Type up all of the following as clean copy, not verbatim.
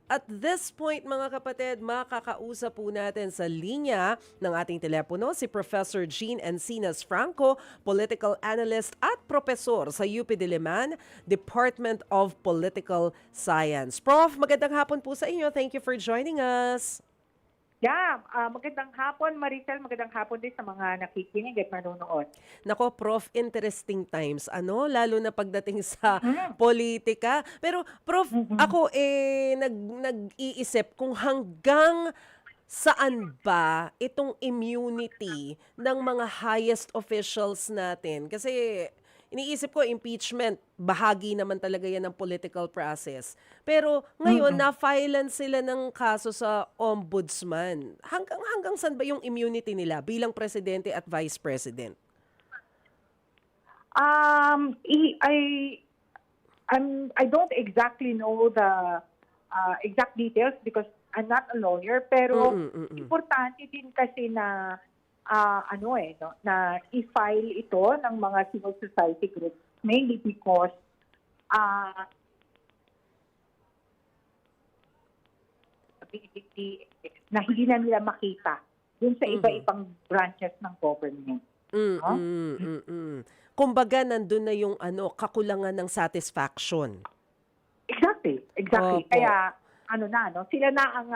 At this point mga kapatid, makakausap po natin sa linya ng ating telepono si Professor Jean Encinas Franco, political analyst at profesor sa UP Diliman, Department of Political Science. Prof, magandang hapon po sa inyo. Thank you for joining us. Yeah, magandang hapon Maricel, magandang hapon din sa mga nakikinig at manonood. Nako, Prof, interesting times, ano? Lalo na pagdating sa Mhm, politika. Pero, Prof, mhm. ako nag-iisip kung hanggang saan ba itong immunity ng mga highest officials natin? Kasi iniisip ko, impeachment, bahagi naman talaga yan ng political process. Pero ngayon, Mm. na-filean sila ng kaso sa ombudsman. Hanggang saan ba yung immunity nila bilang presidente at vice president? I don't exactly know the exact details because I'm not a lawyer, pero Mm, mm. importante din kasi na no, na i-file ito ng mga civil society groups mainly because uh, na hindi na nila makita dun sa Mhm. iba-ibang branches ng government. Mm, No? mm, mm, mm. Kumbaga nandun na yung kakulangan ng satisfaction. Exactly, exactly. Opo. Kaya no, sila na ang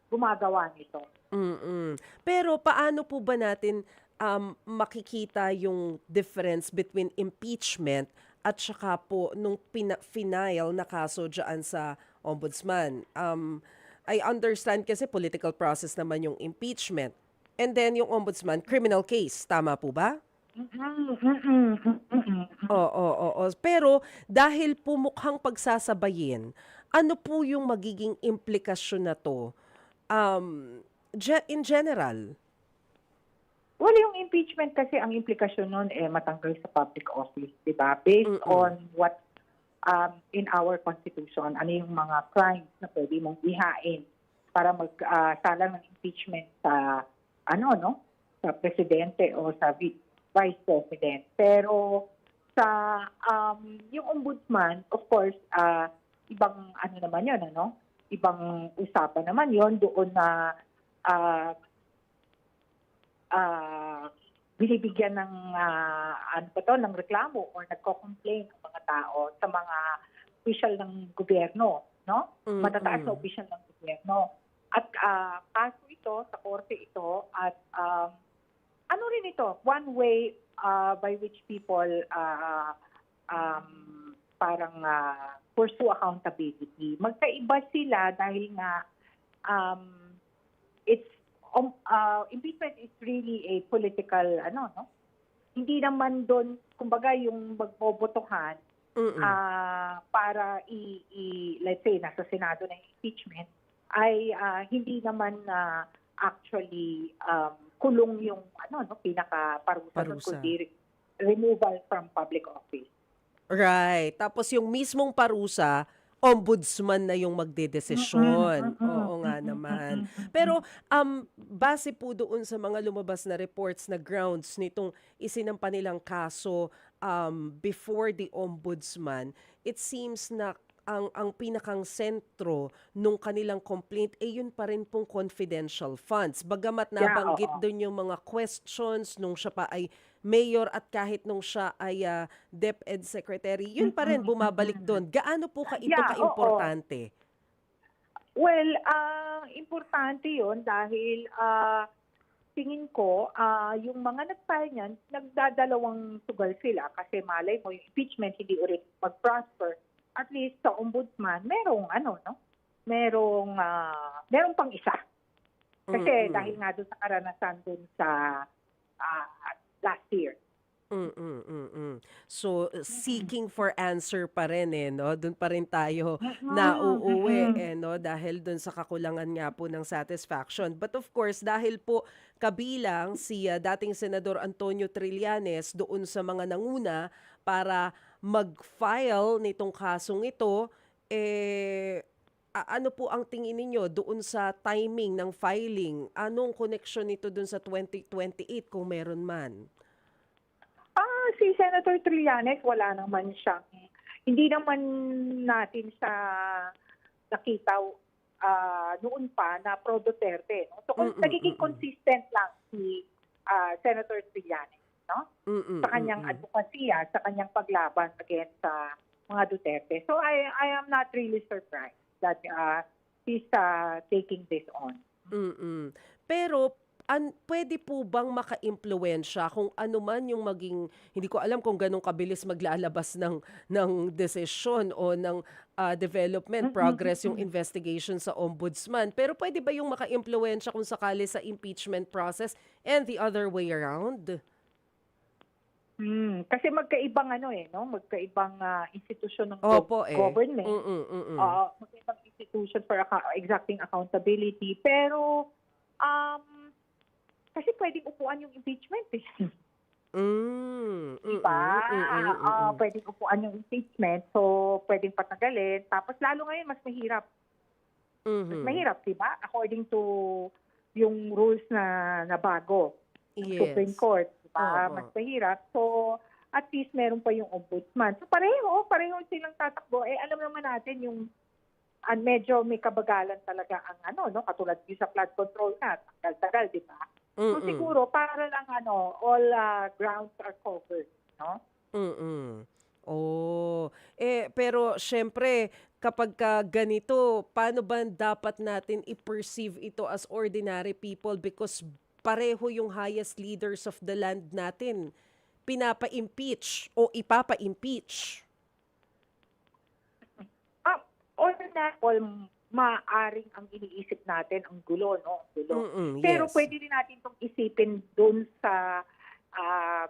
gumagawa nito. Mm. Pero paano po ba natin makikita yung difference between impeachment at saka po nung final na kaso dyan sa ombudsman? I understand kasi political process naman yung impeachment. And then yung ombudsman, criminal case. Tama po ba? Mm, mm, mm. Oo, oo. Pero dahil po mukhang pagsasabayin, ano po yung magiging implikasyon na 'to, in general? Well, yung impeachment kasi ang implikasyon nun matanggal sa public office, 'di ba? Based Mm, on what in our constitution, ano yung mga crimes na pwede mong ihain para sala ng impeachment sa no, sa presidente o sa vice president. Pero sa yung ombudsman, of course, ibang naman 'yon, ano? Ibang usapan naman 'yon doon na ah, ah, binibigyan ng ng reklamo or nagko-complain ang mga tao sa mga opisyal ng gobyerno, no? Matataas na mm. opisyal ng gobyerno. At kaso ito, sa korte ito, at rin ito, one way by which people parang pursue accountability. Magkaiba sila dahil nga um, it's impeachment is really a political no, hindi naman doon kumbaga yung magbobotohan Mm. para let's say nasa Senado na yung impeachment ay hindi naman na actually kulong yung no, pinaka parusa doon Parusa. kundi removal from public office. Right. Tapos yung mismong parusa, ombudsman na yung Mm, mm, magdedesisyon. mm, Oo nga naman. mm. Pero base po doon sa mga lumabas na reports na grounds nitong isinampa nilang kaso before the ombudsman, it seems na ang pinakang sentro nung kanilang complaint ay yun pa rin pong confidential funds. Bagamat Yeah, nabanggit oo. doon yung mga questions nung siya pa ay mayor at kahit nung siya ay DepEd secretary, yun Mm, pa rin mm, bumabalik mm. doon. Gaano po ito Yeah, oo. kaimportante? Well, importante 'yon dahil tingin ko yung mga nag-file niyan, nagdadalawang sugal sila kasi malay mo yung impeachment hindi ulit mag-prosper. At least sa ombudsman, merong no, merong pang isa. Kasi Mm. dahil nga doon sa karanasan doon sa ah, last year. So, Mm. seeking for answer pa rin, no? Do'n pa rin tayo Mm, nauuwi, mm. no? Dahil do'n sa kakulangan nga po ng satisfaction. But of course, dahil po kabilang si dating Senador Antonio Trillanes doon sa mga nanguna para mag-file nitong kasong ito, ano po ang tingin ninyo doon sa timing ng filing? Anong koneksyon nito do'n sa 2028 kung meron man? Si Senator Trillanes, wala naman siyang, hindi naman natin sa nakita noon pa na pro Duterte. No? So kung Mm, nagiging mm. consistent lang si Senator Trillanes, no? Mm, Sa kanyang mm. advokasya, sa kanyang paglaban against sa mga Duterte. So I am not really surprised that he's taking this on. Mm. Pero puwede po bang makaimpluwensiya kung ano man yung maging hindi ko alam kung ganong kabilis maglalabas ng desisyon o ng, development, progress yung Mm. investigation sa ombudsman. Pero puwede ba yung makaimpluwensiya kung sakali sa impeachment process and the other way around? Kasi magkaibang no, magkaibang institusyon ng Opo, eh. government. Mm. Magkaibang institution for exacting accountability. Pero kasi pwedeng upuan yung impeachment eh. Hmm, Di ba? mm. Pwedeng upuan yung impeachment, so pwedeng patagalin. Tapos lalo ngayon mas mahirap. Mas Mhm. mahirap, di ba? According to yung rules na bago ng Supreme Yes. Court, di ba? Mas Oo. mahirap. So, at least meron pa yung ombudsman. So, pareho silang tatakbo. Eh, alam naman natin yung medyo may kabagalan talaga ang no? Katulad yung sa flood control na, tagal-tagal, di ba? So, Mm. siguro, para lang all grounds are covered, no? Mm. Oh, pero siyempre kapagka ganito, paano ba dapat natin i-perceive ito as ordinary people because pareho yung highest leaders of the land natin pinapa-impeach o ipapa-impeach? Ah, all na all, maaring ang iniisip natin ang gulo, no? Ang gulo. Pero Yes. pwede din natin itong isipin doon sa ah,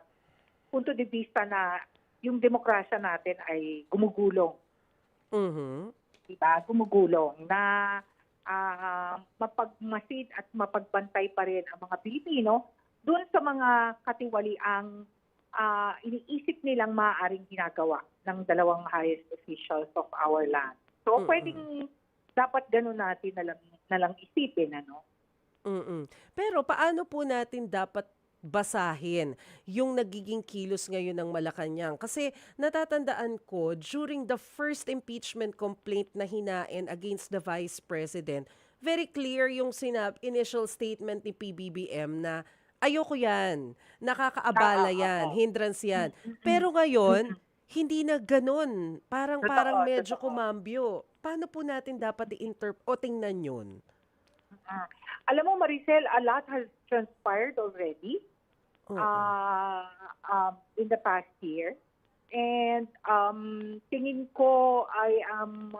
punto de vista na yung demokrasya natin ay gumugulong, Mhm. di ba? Gumugulong na mapagmasid at mapagbantay pa rin ang mga Pilipino doon sa mga katiwaliang iniisip nilang maaaring ginagawa ng dalawang highest officials of our land. So, Mm. pwedeng dapat ganun natin na lang isipin, ano? Pero paano po natin dapat basahin yung nagiging kilos ngayon ng Malacanang? Kasi natatandaan ko, during the first impeachment complaint na hinain against the Vice President, very clear yung initial statement ni PBBM na ayoko yan, nakakaabala yan, Oo. hindrance yan. Mm. Pero ngayon, hindi na ganun. Parang Totoo, medyo totoo. kumambyo. Paano po natin dapat o tingnan yun? Ah. Alam mo, Maricel, a lot has transpired already Oo. in the past year. And tingin ko I am,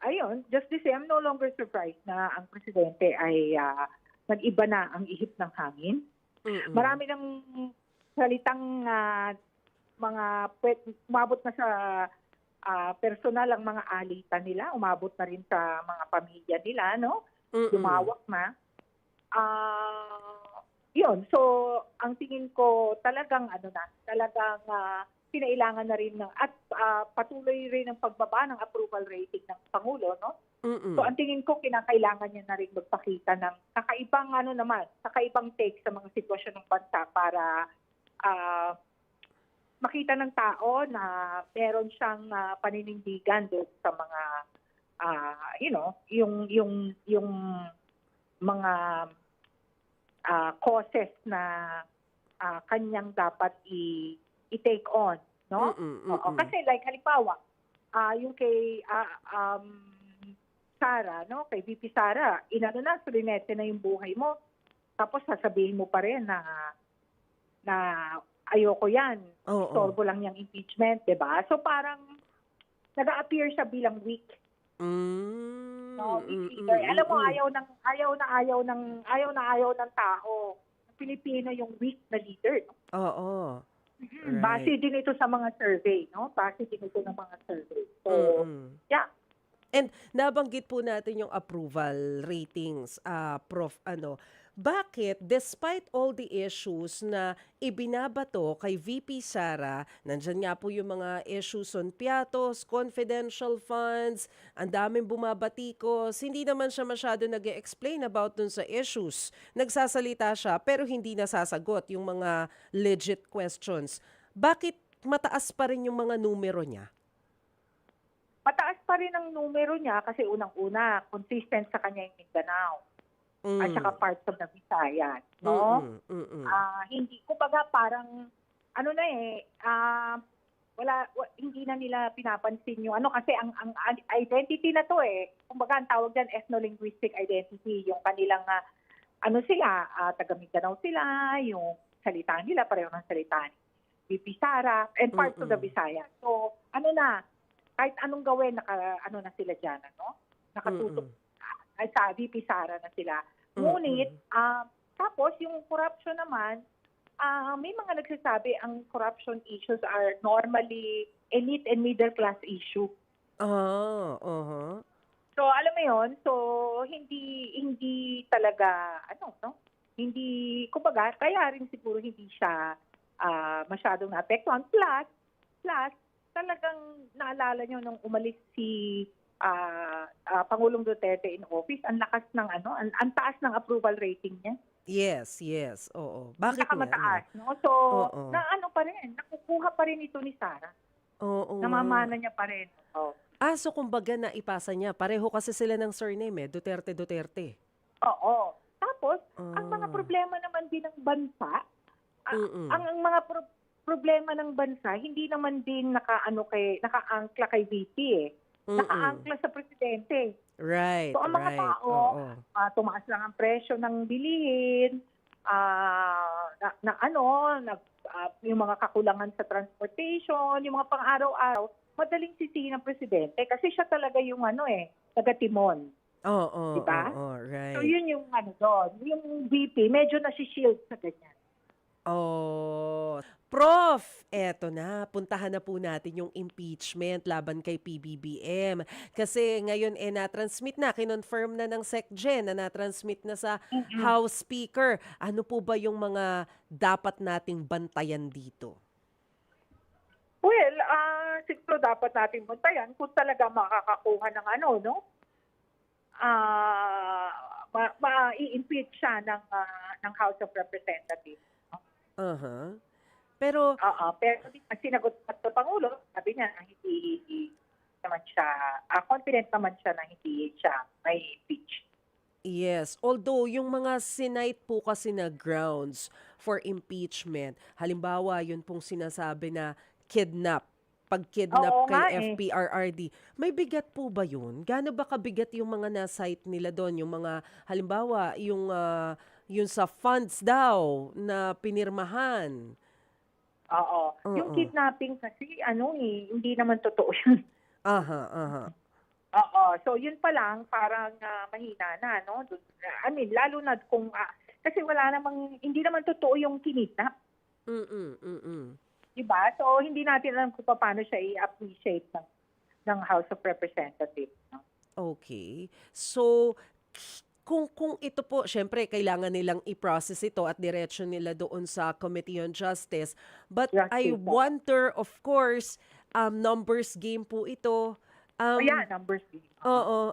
ayun, just to say, I'm no longer surprised na ang presidente ay nag-iba na ang ihip ng hangin. Mm. Marami ng salitang umabot na sa personal ang mga alitan nila, umabot na rin sa mga pamilya nila, no? Mm. Lumawak na. Yun, so ang tingin ko talagang kinailangan na rin at patuloy rin ang pagbaba ng approval rating ng Pangulo, no? So Mm. ang tingin ko kinakailangan niya na rin magpakita ng kakaibang take sa mga sitwasyon ng bansa para makita ng tao na meron siyang paninindigan doon sa mga yung mga causes na kanyang dapat i-take on, no? Oo, kasi like halimbawa, yung kay Sara, no? Kay VP Sara, sulinete na yung buhay mo. Tapos sasabihin mo pa rin na ayoko yan. Oo. Istorbo lang yung impeachment, 'di ba? So parang nag-a-appear siya bilang weak. No, weak leader. Alam mo, ayaw ng tao. Ang Pilipino yung weak na leader, no? Oo. Base Right. din ito sa mga survey, no? Base din ito ng mga survey. So, Mm. yeah. And nabanggit po natin yung approval ratings, Prof. Bakit despite all the issues na ibinabato kay VP Sara, nandyan nga po yung mga issues on piatos, confidential funds, ang daming bumabatikos, hindi naman siya masyado nag-explain about dun sa issues. Nagsasalita siya pero hindi nasasagot yung mga legit questions. Bakit mataas pa rin yung mga numero niya? mataas pa rin ang numero niya kasi unang-una, consistent sa kanya yung Mindanao at saka parts of the Visayas, no? Hindi, kumbaga parang, ano na hindi na nila pinapansin yung ano kasi ang identity na to kumbaga ang tawag diyan ethno-linguistic identity, yung kanilang ano sila, taga Mindanao sila, yung salita nila pareho ng salita ni VP Sara and parts of the Visayas. So, ano na, kahit anong gawin ano na sila diyan, ano? Nakatutok sa VP Sara na sila. Ngunit tapos yung corruption naman, may mga nagsasabi ang corruption issues are normally elite and middle class issue. So alam mo 'yon, so hindi talaga ano no? Hindi kumbaga kaya rin siguro hindi siya masyadong naapektuhan plus talagang naalala niyo nung umalis si Pangulong Duterte in office, ang lakas ng ano, ang taas ng approval rating niya. Yes, oo. Bakit nga, Nakamataas, no? So, Oo. na ano pa rin, nakukuha pa rin ito ni Sara. Oo nga. Namamana niya pa rin. Oh. So kumbaga naipasa niya. Pareho kasi sila ng surname Duterte. Oo. Tapos, ang mga problema naman din ng bansa, ang mga problema ng bansa, hindi naman din nakaangkla kay VP Nakaangkla sa presidente. Right, So, ang mga tao, tumaas lang ang presyo ng bilihin, yung mga kakulangan sa transportation, yung mga pang-araw-araw, madaling sisihin ng presidente kasi siya talaga yung taga-timon. Diba? Right. So, yun yung doon. Yung VP, medyo nasi-shield sa ganyan. Prof, eto na, puntahan na po natin yung impeachment laban kay PBBM. Kasi ngayon na-transmit na, kinonfirm na ng SecGen na na-transmit na sa House Speaker. Ano po ba yung mga dapat nating bantayan dito? Well, siguro dapat natin bantayan kung talaga makakakuha ng ma-impeach siya ng House of Representatives. Pero pero sinagot sa Pangulo, sabi niya na hindi naman siya, confident naman siya na hindi siya may impeach. yes, although yung mga sinite po kasi na grounds for impeachment, halimbawa yun pong sinasabi na pag-kidnap Oo kay nga FPRRD, may bigat po ba yun? Gaano ba kabigat yung mga na-cite nila doon? Yung mga, halimbawa, yung sa funds daw na pinirmahan. Oo. Yung kidnapping kasi, hindi naman totoo yun. Oo. So, yun pa lang, parang mahina na, no? I mean, lalo na kung, kasi hindi naman totoo yung kinidnap. Diba? So, hindi natin alam kung paano siya i-appreciate ng House of Representatives. No? Okay. So, kung ito po, syempre, kailangan nilang i-process ito at diretso nila doon sa Committee on Justice. But I wonder, of course, numbers game po ito. Numbers game.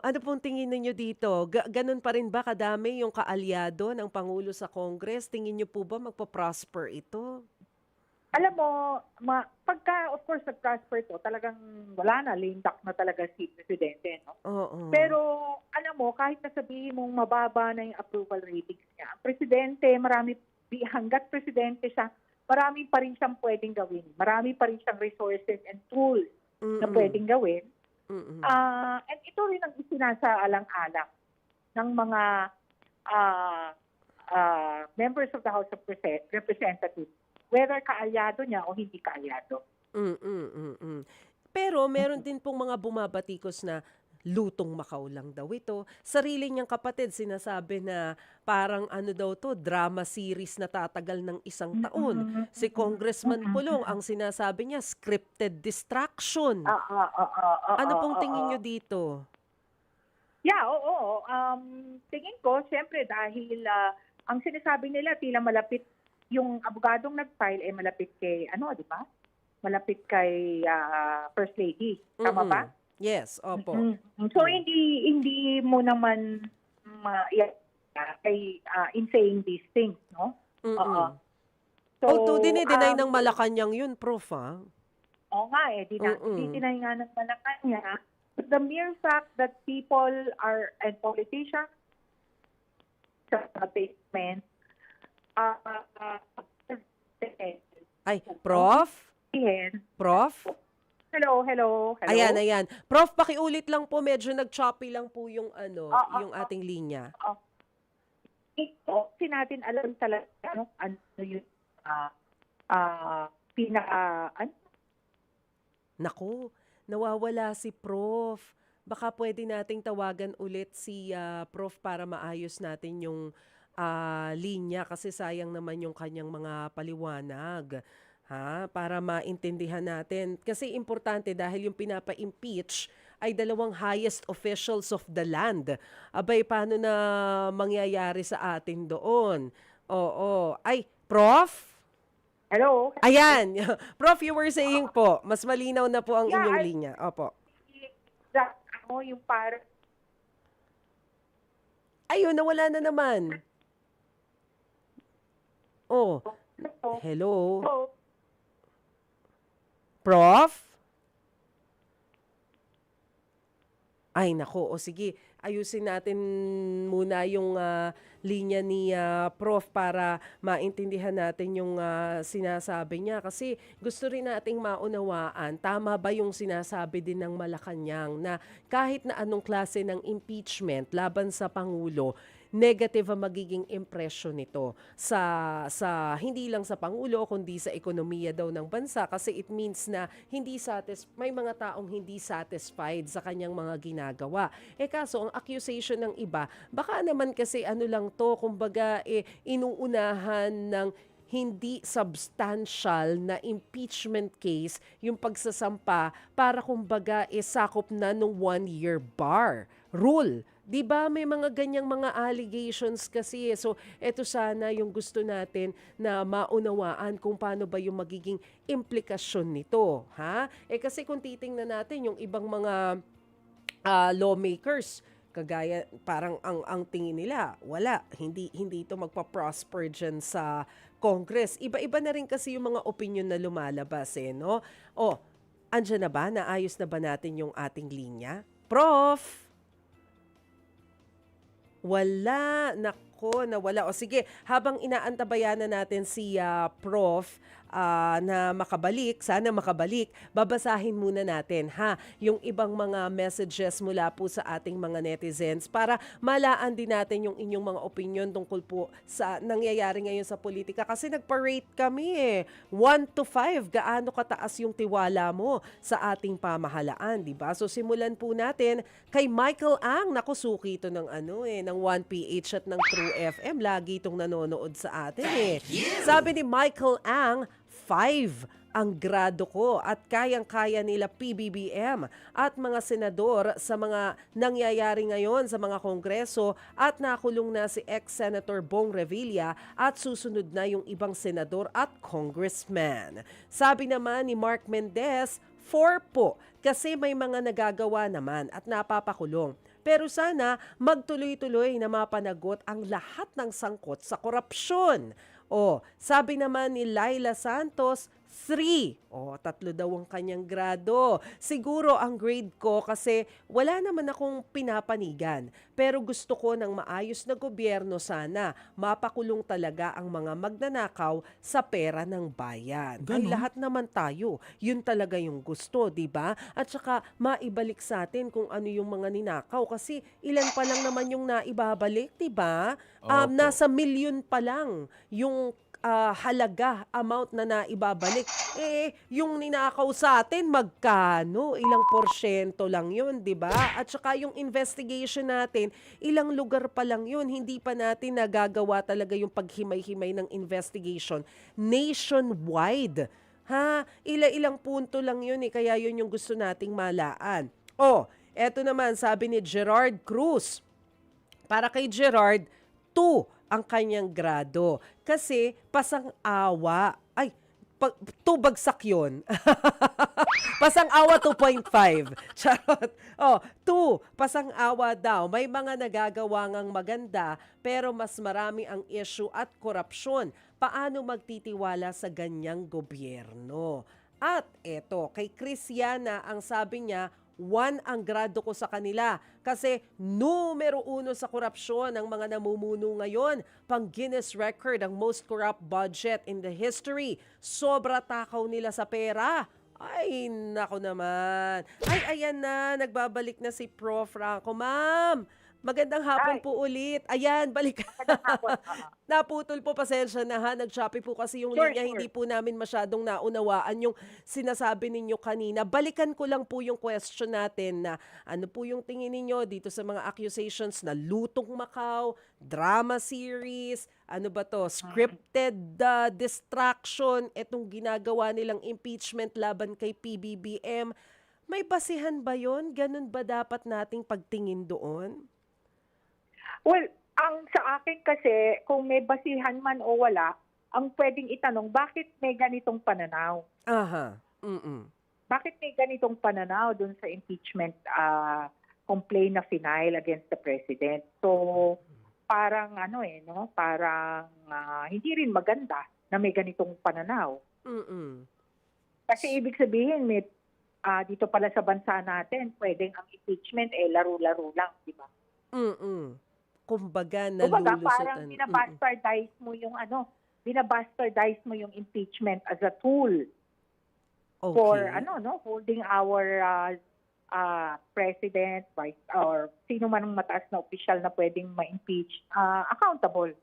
Ano pong tingin ninyo dito? Ganun pa rin ba kadami yung kaalyado ng Pangulo sa Congress? Tingin niyo po ba magpa-prosper ito? Alam mo, pagka, of course, nag-prosper to, talagang wala na, lame duck na talaga si Presidente. No? Pero, alam mo, kahit nasabihin mong mababa na yung approval ratings niya, ang Presidente, hanggat Presidente siya, marami pa rin siyang pwedeng gawin. Marami pa rin siyang resources and tools na pwedeng gawin. And ito rin ang isinasaalang-alang ng mga members of the House of Representatives, whether kaalyado niya o hindi kaalyado. Pero meron din pong mga bumabatikos na lutong Macau lang daw ito. Sarili niyang kapatid sinasabi na parang daw to, drama series na tatagal ng 1 taon. Si Congressman Pulong, ang sinasabi niya, scripted distraction. Ano pong tingin niyo dito? Yeah, oo. Tingin ko, siyempre, dahil ang sinasabi nila, tila malapit yung abogadong nag-file malapit kay, di ba? Malapit kay First Lady. Tama ba? Yes, opo. So, hindi mo naman in saying these things, no? So, although dinideny ng Malacanang yun, Prof, Oo nga dinideny nga ng Malacanang. the mere fact that people are, and politicians, sa statement, Ay, Prof? Prof? hello, hello, hello. Ayan. Prof, pakiulit lang po. Medyo nag-choppy lang po yung yung Oo. ating linya. Kasi natin alam talaga ano yung pinaka, Naku, nawawala si Prof. Baka pwede nating tawagan ulit si Prof para maayos natin yung linya kasi sayang naman yung kanyang mga paliwanag. Ha? Para maintindihan natin. Kasi importante dahil yung pinapa-impeach ay dalawang highest officials of the land. Abay, paano na mangyayari sa atin doon? Oo. Ay, Prof? hello. Ayan. Prof, you were saying po, mas malinaw na po ang Yeah, inyong linya. Opo. Yung parang Ayun, nawala na naman. Oh, hello. Prof? Ay, nako. O sige, ayusin natin muna yung linya ni Prof para maintindihan natin yung sinasabi niya. Kasi gusto rin nating maunawaan, tama ba yung sinasabi din ng Malacanang na kahit na anong klase ng impeachment laban sa Pangulo, negative ang magiging impression nito sa hindi lang sa Pangulo kundi sa ekonomiya daw ng bansa kasi it means na may mga taong hindi satisfied sa kanyang mga ginagawa. Kaso ang accusation ng iba, baka naman kasi ano lang to, kumbaga inuunahan ng hindi substantial na impeachment case yung pagsasampa para kumbaga sakop na nung 1-year bar rule. 'Di ba may mga ganyang mga allegations kasi. So eto sana yung gusto natin na maunawaan kung paano ba yung magiging implikasyon nito, ha? Kasi kung titingnan natin yung ibang mga lawmakers, kagaya parang ang tingin nila wala, hindi ito magpa-prosper dyan sa Congress. Iba-iba na rin kasi yung mga opinion na lumalabas no? Andyan na ba? Naayos na ba natin yung ating linya? Prof! Wala. Nako, nawala. O sige, habang inaantabayan na natin si Prof na makabalik, sana makabalik, babasahin muna natin yung ibang mga messages mula po sa ating mga netizens para malaan din natin yung inyong mga opinion tungkol po sa nangyayari ngayon sa politika. Kasi nagpa-rate kami 1 to 5, gaano kataas yung tiwala mo sa ating pamahalaan, di ba? So simulan po natin kay Michael Ang. Naku, suki ito ng ng 1PH at ng True FM. Lagi itong nanonood sa atin Sabi ni Michael Ang, 5 ang grado ko at kayang-kaya nila PBBM at mga senador sa mga nangyayari ngayon sa mga kongreso at nakulong na si ex-Senator Bong Revilla at susunod na yung ibang senador at congressman. Sabi naman ni Mark Mendez, 4 po kasi may mga nagagawa naman at napapakulong. Pero sana magtuloy-tuloy na mapanagot ang lahat ng sangkot sa korupsyon. Sabi naman ni Laila Santos, 3. 3 daw ang kanyang grado. Siguro ang grade ko kasi wala naman akong pinapanigan. Pero gusto ko ng maayos na gobyerno sana. Mapakulong talaga ang mga magnanakaw sa pera ng bayan. Ay, lahat naman tayo. Yun talaga yung gusto, di ba? At saka maibalik sa atin kung ano yung mga ninakaw. Kasi ilan pa lang naman yung naibabalik, di ba? Nasa milyon pa lang yung halaga, amount na naibabalik. Yung ninakaw sa atin, magkano? Ilang porsyento lang yun, di ba? At saka yung investigation natin, ilang lugar pa lang yun. Hindi pa natin nagagawa talaga yung paghimay-himay ng investigation nationwide. Ilang punto lang yun kaya yun yung gusto nating malaan. Eto naman, sabi ni Gerard Cruz. Para kay Gerard, 2 ang kanyang grado. Kasi pasang-awa. 2 bagsak yun. Pasang-awa 2.5. Charot. 2, pasang-awa daw. May mga nagagawa ngang maganda pero mas marami ang issue at korupsyon. Paano magtitiwala sa ganyang gobyerno? At eto, kay Christiana, ang sabi niya, ang grado ko sa kanila kasi numero uno sa korupsyon ang mga namumuno ngayon. Pang Guinness record ang most corrupt budget in the history. Sobra takaw nila sa pera. Ay, nako naman. Ay, ayan na. Nagbabalik na si Prof. Franco. Ma'am, magandang hapon Ay, po ulit. Ayan, balik. magandang hapon. Oo. Naputol po, pasensya na ha. Nag-Shopee po kasi yung Sure, linya. sure. Hindi po namin masyadong naunawaan yung sinasabi ninyo kanina. Balikan ko lang po yung question natin na ano po yung tingin ninyo dito sa mga accusations na Lutong Macau, drama series, ano ba to, scripted distraction, etong ginagawa nilang impeachment laban kay PBBM. May basihan ba yon? Ganun ba dapat nating pagtingin doon? Well, ang sa akin kasi, kung may basihan man o wala, ang pwedeng itanong, bakit may ganitong pananaw? Aha. Mm-mm. Bakit may ganitong pananaw dun sa impeachment complaint na final against the president? So, parang no? Parang hindi rin maganda na may ganitong pananaw. Mm-mm. Kasi ibig sabihin, may dito pala sa bansa natin, pwedeng ang impeachment laro-laro lang, di ba? Mm. Kumbaga, Kumbaga, nalulusutan. parang binabastardize mo yung impeachment as a tool Okay. for holding our president, vice, or sino man ang mataas na opisyal na pwedeng ma-impeach accountable.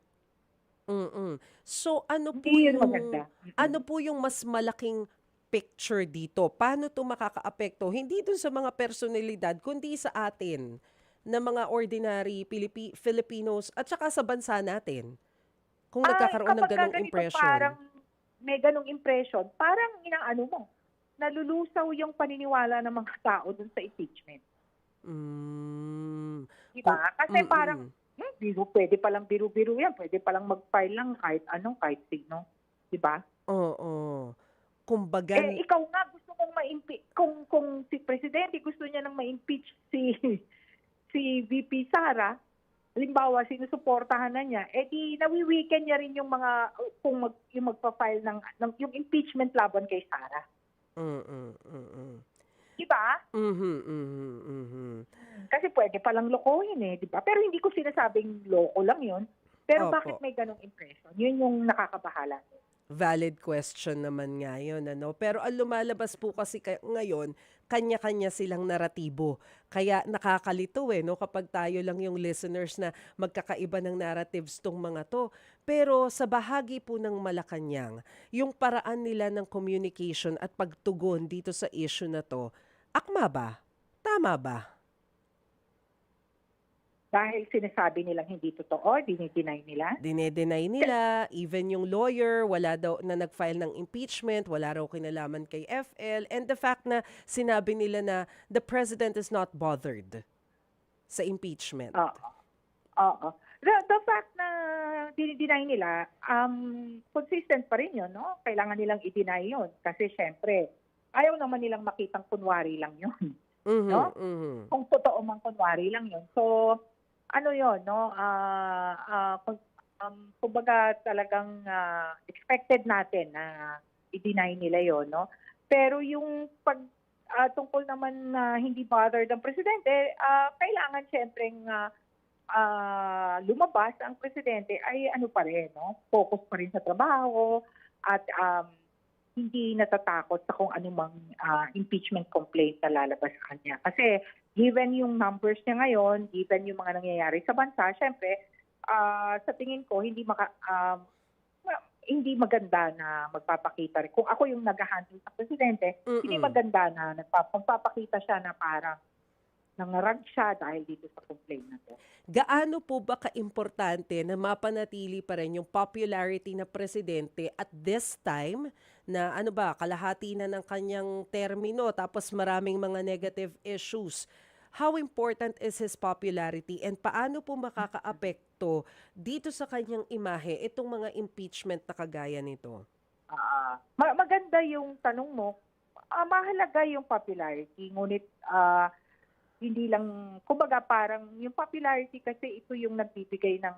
Mm. So, ano po Hindi yun yung maganda. ano po yung mas malaking picture dito? Paano 'to makakaapekto hindi dun sa mga personalidad kundi sa atin na mga ordinary Filipinos at saka sa bansa natin? Kung nagkakaroon ng Kapag ganong ganito, impression. parang may ganong impression, parang nalulusaw yung paniniwala ng mga tao dun sa impeachment. Mm. Di ba? Kasi parang, pwede palang biru-biru yan. Pwede palang mag-file lang kahit sino. Di ba? Oo. Kumbaga, Ikaw nga gusto mong ma-impeach. Kung si Presidente gusto niya nang ma-impeach si VP Sara, halimbawa, sinusuportahan na niya, di nawi-weaken niya rin yung mga, yung magpa-file yung impeachment laban kay Sara. Di ba? Kasi pwede palang lokohin di ba? Pero hindi ko sinasabing loko lang yun. Pero Opo. bakit may ganong impression? Yun yung nakakabahala. Valid question naman nga yun, ano? Pero ang lumalabas po kasi ngayon, kanya-kanya silang naratibo. Kaya nakakalito no? Kapag tayo lang yung listeners na magkakaiba ng narratives tong mga to. Pero sa bahagi po ng Malacanang, yung paraan nila ng communication at pagtugon dito sa issue na to, akma ba? Tama ba? Dahil sinasabi nilang hindi totoo, dinideny nila. Dinedenay nila, even yung lawyer, wala daw na nag-file ng impeachment, wala raw kinalaman kay FL, and the fact na sinabi nila na the president is not bothered sa impeachment. Oo. The fact na dinideny nila, consistent pa rin yun, no? Kailangan nilang i-deny yun. Kasi syempre, ayaw naman nilang makitang kunwari lang yun. No? Kung totoo mang kunwari lang yun. So, yun, no? Kumbaga talagang expected natin na i-deny nila yun, no? Pero yung tungkol naman na hindi bothered ang presidente, kailangan syempreng lumabas ang presidente ay pa rin, no? Focus pa rin sa trabaho at hindi natatakot sa kung anumang impeachment complaint na lalabas sa kanya. Kasi given yung numbers niya ngayon, given yung mga nangyayari sa bansa, syempre, sa tingin ko, hindi maganda na magpapakita rin. Kung ako yung nag-handle sa presidente, hindi maganda na magpapakita siya na parang nangarag siya dahil dito sa complaint na to. Gaano po ba kaimportante na mapanatili pa rin yung popularity na presidente at this time na kalahati na ng kanyang termino tapos maraming mga negative issues? How important is his popularity and paano po makakaapekto dito sa kanyang imahe itong mga impeachment na kagaya nito? Maganda yung tanong mo. Mahalaga yung popularity, ngunit hindi lang, kumbaga parang yung popularity kasi ito yung nagbibigay ng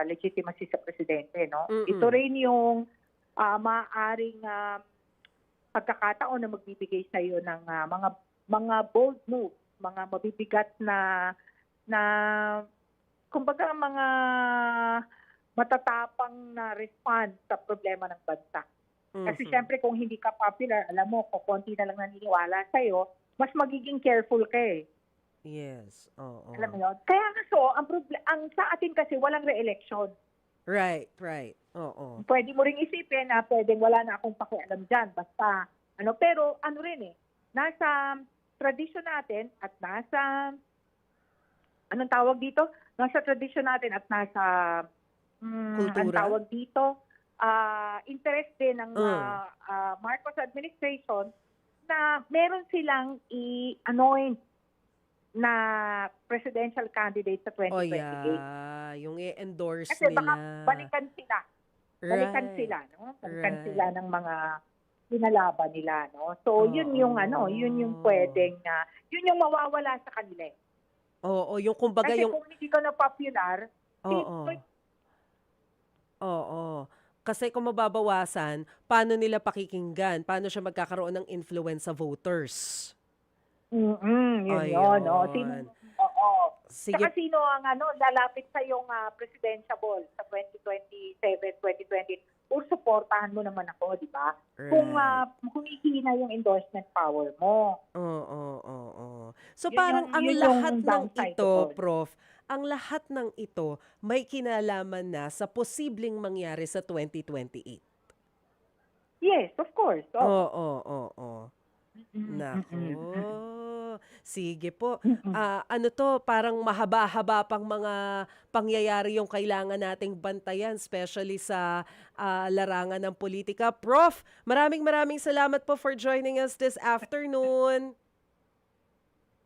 legitimacy sa presidente, no? Ito rin yung maaaring pagkakataon na magbibigay sa iyo ng mga mga bold moves, mga mabibigat na kumbaga mga matatapang na response sa problema ng bansa. Kasi syempre kung hindi ka popular, alam mo, kung konti na lang naniniwala sa'yo, mas magiging careful ka eh. Yes. Oo. Alam mo yun? Kaya nga ang sa atin kasi walang re-election. Right. Oo. Pwede mo ring isipin na pwedeng wala na akong pakialam dyan. Basta, pero rin eh, nasa tradisyon natin at nasa, anong tawag dito? Nasa tradisyon natin at nasa, Kultura? ang tawag dito, interest din ng Marcos administration na meron silang i-anoint na presidential candidate sa 2028. Oh, yeah. Yung i-endorse Kasi nila. baka balikan sila. Balikan Right. sila, no? Balikan Right. sila ng mga pinalaban nila, no? So, yun yung yun yung pwedeng, yun yung mawawala sa kanila. Oo, yung kumbaga Kasi yung kung hindi ka na popular, Oo. Kasi kung mababawasan, paano nila pakikinggan? Paano siya magkakaroon ng influence sa voters? yun, Ayun. no? Oo. Sige. Saka sino ang lalapit sa yung presidential sa 2027, 2020, o suportahan mo naman ako, di ba? Kung humihina yung endorsement power mo. Oo. So Yun parang yung- ang yun lahat yung ng downside ito, doon. Prof, ang lahat ng ito may kinalaman na sa posibleng mangyari sa 2028. Yes, of course. Oo. Nako. Sige po. Ano to, parang mahaba-haba pang mga pangyayari yung kailangan nating bantayan, especially sa larangan ng politika. Prof, maraming salamat po for joining us this afternoon.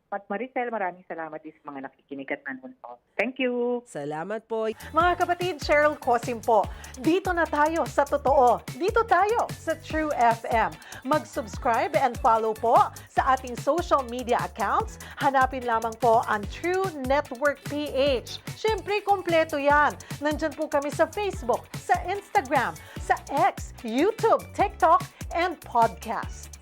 At Maricel, maraming salamat din sa mga nakikinig at nanonood. Thank you. Salamat po. Mga kapatid, Cheryl Cosim po. Dito na tayo sa totoo. Dito tayo sa True FM. Mag-subscribe and follow po sa ating social media accounts. Hanapin lamang po ang True Network PH. Siyempre, kompleto yan. Nandyan po kami sa Facebook, sa Instagram, sa X, YouTube, TikTok, and podcast.